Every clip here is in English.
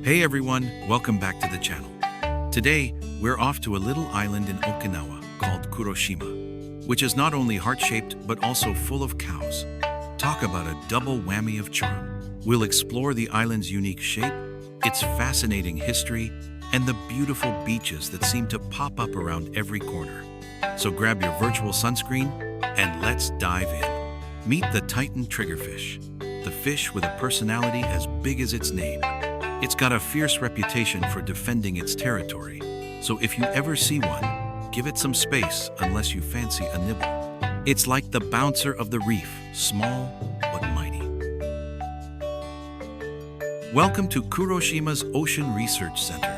Hey everyone, welcome back to the channel. Today, we're off to a little island in Okinawa called Kuroshima, which is not only heart-shaped but also full of cows. Talk about a double whammy of charm. We'll explore the island's unique shape, its fascinating history, and the beautiful beaches that seem to pop up around every corner. So grab your virtual sunscreen and let's dive in. Meet the Titan triggerfish, the fish with a personality as big as its name. It's got a fierce reputation for defending its territory, so if you ever see one, give it some space unless you fancy a nibble. It's like the bouncer of the reef, small but mighty. Welcome to Kuroshima's Ocean Research Center,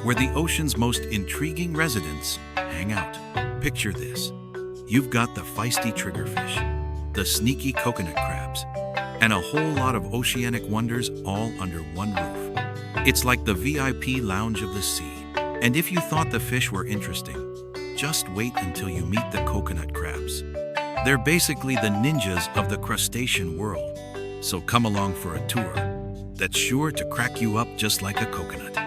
where the ocean's most intriguing residents hang out. Picture this. You've got the feisty triggerfish, the sneaky coconut crabs, and a whole lot of oceanic wonders all under one roof. It's like the VIP lounge of the sea. And if you thought the fish were interesting, just wait until you meet the coconut crabs. They're basically the ninjas of the crustacean world. So come along for a tour that's sure to crack you up just like a coconut.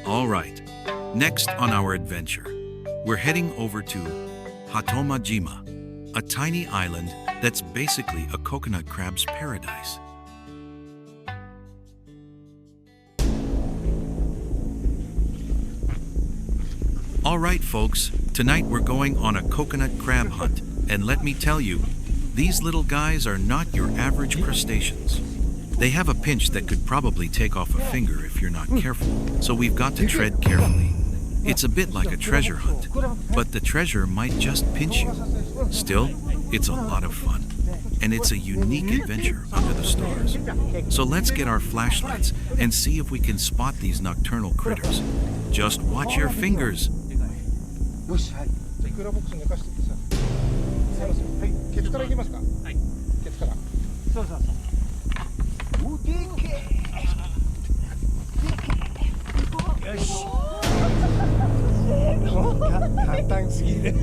All right, next on our adventure, we're heading over to Hatoma-jima, a tiny island that's basically a coconut crab's paradise. All right, folks, tonight we're going on a coconut crab hunt, and let me tell you, these little guys are not your average crustaceans. They have a pinch that could probably take off a finger if you're not careful, so we've got to tread carefully. It's a bit like a treasure hunt, but the treasure might just pinch you. Still, it's a lot of fun, and it's a unique adventure under the stars. So let's get our flashlights and see if we can spot these nocturnal critters. Just watch your fingers. よし、はい。じゃあクーラーボックスに寝かしててさ。すいません。はい。ケツからいきますか。はい。ケツから。そうそうそう。でけえ。よし。簡単すぎる。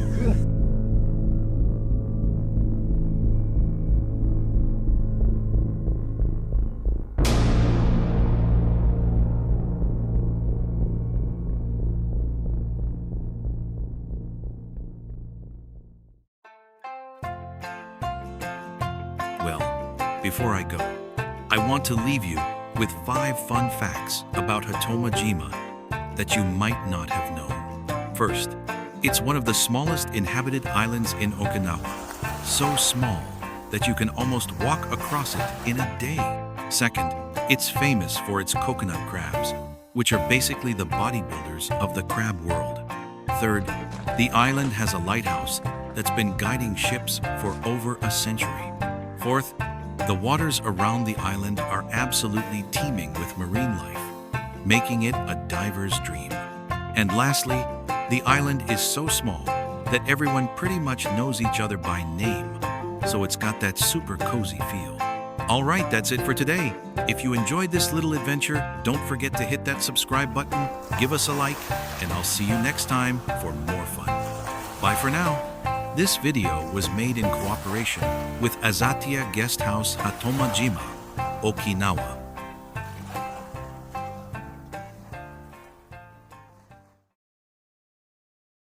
Well, before I go, I want to leave you with 5 fun facts about Hatoma-jima that you might not have known. First, it's one of the smallest inhabited islands in Okinawa, so small that you can almost walk across it in a day. Second, it's famous for its coconut crabs, which are basically the bodybuilders of the crab world. Third, the island has a lighthouse that's been guiding ships for over a century. Fourth, the waters around the island are absolutely teeming with marine life, making it a diver's dream. And lastly, the island is so small that everyone pretty much knows each other by name, so it's got that super cozy feel. All right, that's it for today. If you enjoyed this little adventure, don't forget to hit that subscribe button, give us a like, and I'll see you next time for more fun. Bye for now. This video was made in cooperation with Azatia Guest House Hatoma-jima, Okinawa.